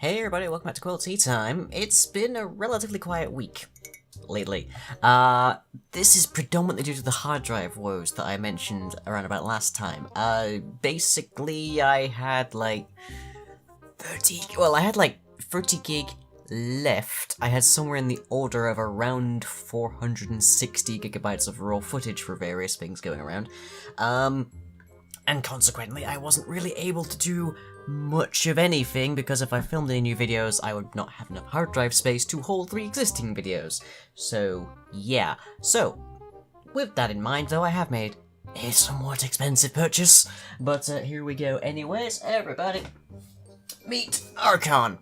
Hey everybody, welcome back to Quali-Tea time. It's been a relatively quiet week lately. This is predominantly due to the hard drive woes that I mentioned around about last time. Basically I had like 30 gig left. I had somewhere in the order of around 460 gigabytes of raw footage for various things going around. And consequently, I wasn't really able to do much of anything, because if I filmed any new videos, I would not have enough hard drive space to hold 3 existing videos. So, yeah. So, with that in mind, though, I have made a somewhat expensive purchase. But here we go anyways, everybody. Meet Archon.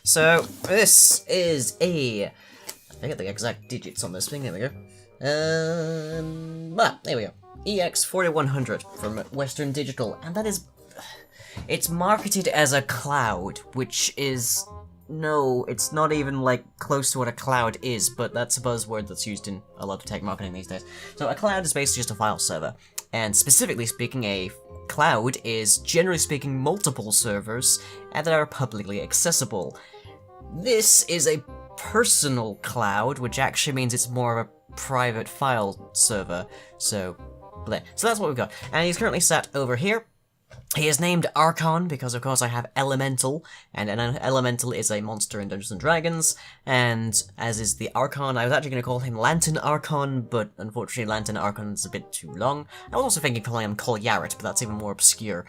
So, this is I forget the exact digits on this thing, there we go. There we go. EX4100 from Western Digital, and that is... It's marketed as a cloud, which is... No, it's not even, like, close to what a cloud is, but that's a buzzword that's used in a lot of tech marketing these days. So a cloud is basically just a file server, and specifically speaking, a cloud is, generally speaking, multiple servers that are publicly accessible. This is a personal cloud, which actually means it's more of a private file server, so... bleh. So that's what we've got, and he's currently sat over here. He is named Archon because, of course, I have Elemental, and an Elemental is a monster in Dungeons & Dragons, and as is the Archon, I was actually going to call him Lantern Archon, but unfortunately Lantern Archon is a bit too long. I was also thinking of calling him Col-Yaret, but that's even more obscure.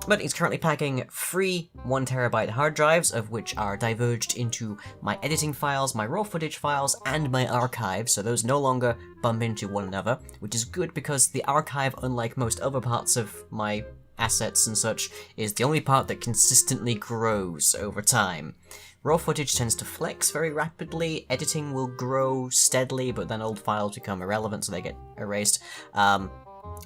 But he's currently packing 3 1TB hard drives, of which are diverged into my editing files, my raw footage files, and my archive, so those no longer bump into one another, which is good because the archive, unlike most other parts of my assets and such, is the only part that consistently grows over time. Raw footage tends to flex very rapidly, editing will grow steadily, but then old files become irrelevant, so they get erased.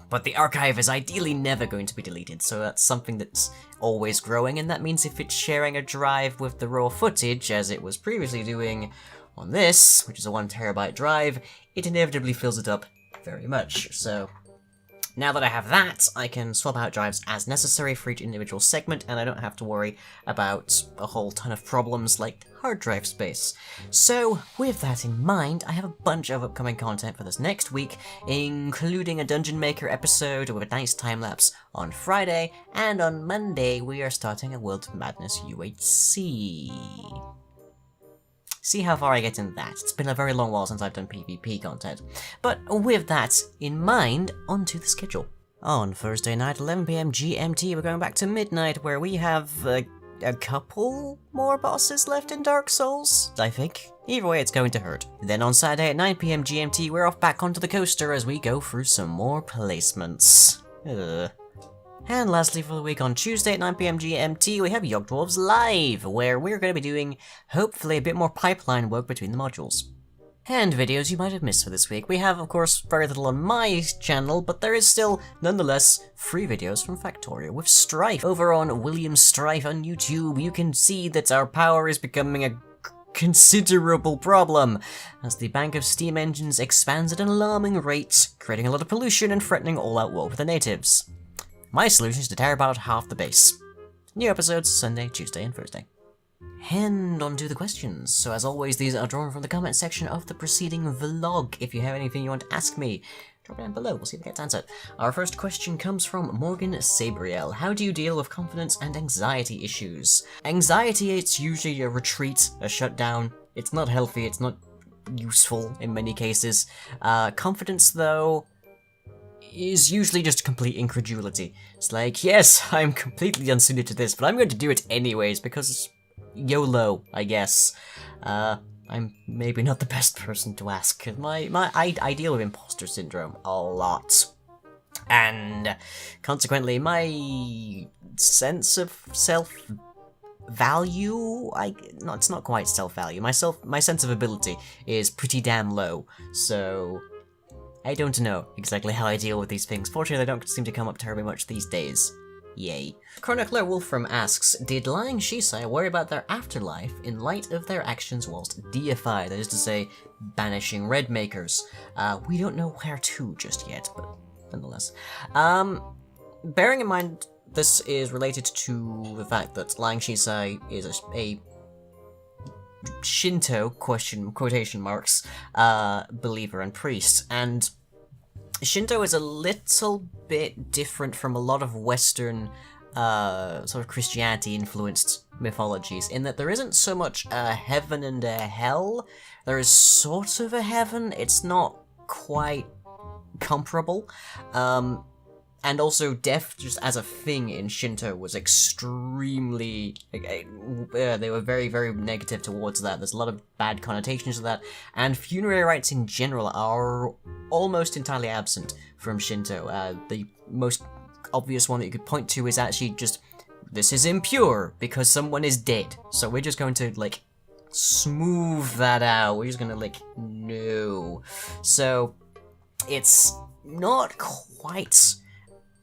But the archive is ideally never going to be deleted, so that's something that's always growing, and that means if it's sharing a drive with the raw footage, as it was previously doing on this, which is a 1TB drive, it inevitably fills it up very much. So now that I have that, I can swap out drives as necessary for each individual segment, and I don't have to worry about a whole ton of problems like hard drive space. So, with that in mind, I have a bunch of upcoming content for this next week, including a Dungeon Maker episode with a nice time-lapse on Friday, and on Monday we are starting a World of Madness UHC. See how far I get in that. It's been a very long while since I've done PvP content. But with that in mind, onto the schedule. On Thursday night, 11 PM GMT, we're going back to midnight, where we have a couple more bosses left in Dark Souls, I think. Either way, it's going to hurt. Then on Saturday at 9 PM GMT, we're off back onto the coaster as we go through some more placements. And lastly for the week, on Tuesday at 9 PM GMT, we have Yogdwarves Live, where we're going to be doing, hopefully, a bit more pipeline work between the modules. And videos you might have missed for this week. We have, of course, very little on my channel, but there is still, nonetheless, free videos from Factorio with Strife. Over on William Strife on YouTube, you can see that our power is becoming a considerable problem, as the bank of steam engines expands at an alarming rate, creating a lot of pollution and threatening all-out war with the natives. My solution is to tear about half the base. New episodes Sunday, Tuesday, and Thursday. And on to the questions. So as always, these are drawn from the comment section of the preceding vlog. If you have anything you want to ask me, drop it down below, we'll see if it gets answered. Our first question comes from Morgan Sabriel. How do you deal with confidence and anxiety issues? Anxiety, it's usually a retreat, a shutdown. It's not healthy, it's not useful in many cases. Confidence, though, is usually just complete incredulity. It's like, yes, I'm completely unsuited to this, but I'm going to do it anyways, because YOLO, I guess. I'm maybe not the best person to ask, because I deal with imposter syndrome a lot. And consequently, my sense of self-value, it's not quite self-value, my sense of ability is pretty damn low, so I don't know exactly how I deal with these things. Fortunately, they don't seem to come up terribly much these days. Yay. Chronicler Wolfram asks, did Lying Shisai worry about their afterlife in light of their actions whilst deified, that is to say, banishing red makers? We don't know where to just yet, but nonetheless. Bearing in mind this is related to the fact that Lang Shisai is a Shinto, quotation marks, believer and priest, and Shinto is a little bit different from a lot of Western sort of Christianity-influenced mythologies, in that there isn't so much a heaven and a hell. There is sort of a heaven, it's not quite comparable. And also death, just as a thing in Shinto, was extremely... they were very, very negative towards that. There's a lot of bad connotations to that, and funerary rites in general are almost entirely absent from Shinto. The most obvious one that you could point to is actually just, this is impure, because someone is dead. So we're just going to, like, smooth that out. We're just gonna, like, no. So, it's not quite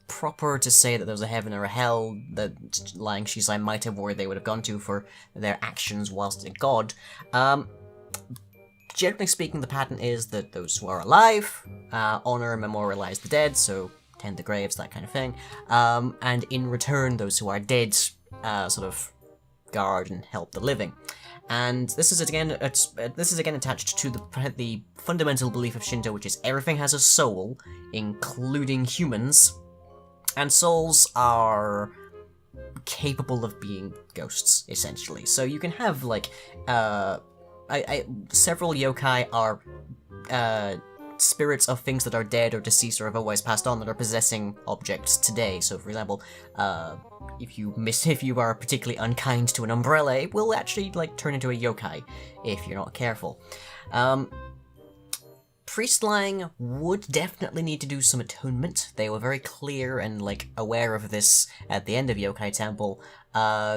proper to say that there's a heaven or a hell that Lang Shisai might have worried they would have gone to for their actions whilst a god. Generally speaking, the pattern is that those who are alive honor and memorialize the dead, so tend the graves, that kind of thing. And in return, those who are dead sort of guard and help the living. And this is again attached to the fundamental belief of Shinto, which is everything has a soul, including humans, and souls are capable of being ghosts, essentially. So you can have, like, several yokai are spirits of things that are dead or deceased or have always passed on that are possessing objects today. So, for example, if you are particularly unkind to an umbrella, it will actually, like, turn into a yokai if you're not careful. Priest Lang would definitely need to do some atonement. They were very clear and, like, aware of this at the end of Yokai Temple.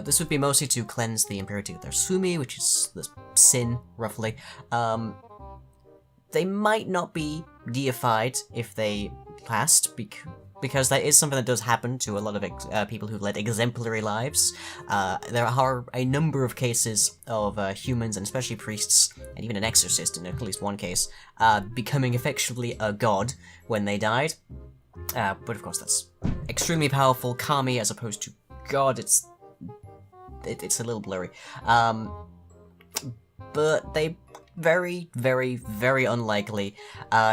This would be mostly to cleanse the impurity of their sumi, which is the sin, roughly. They might not be deified if they passed, because that is something that does happen to a lot of people who led exemplary lives. There are a number of cases of humans, and especially priests, and even an exorcist in at least one case, becoming effectively a god when they died. But of course that's extremely powerful kami as opposed to god. It's a little blurry. But they very, very, very unlikely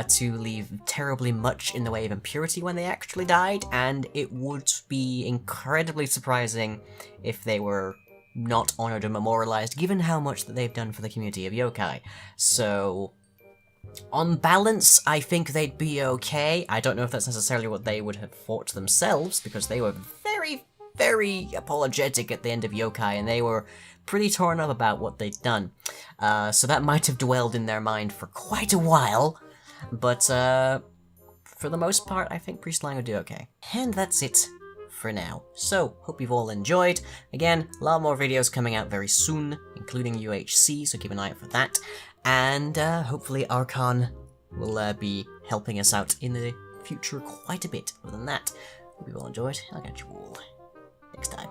to leave terribly much in the way of impurity when they actually died, and it would be incredibly surprising if they were not honored and memorialized, given how much that they've done for the community of yokai. So, on balance, I think they'd be okay. I don't know if that's necessarily what they would have thought themselves, because they were very, very apologetic at the end of yokai, and they were pretty torn up about what they'd done. So that might have dwelled in their mind for quite a while, but for the most part, I think Priest Lang would do okay. And that's it for now. So, hope you've all enjoyed. Again, a lot more videos coming out very soon, including UHC, so keep an eye out for that. And hopefully Archon will be helping us out in the future quite a bit. Other than that, hope you've all enjoyed. I'll catch you all next time.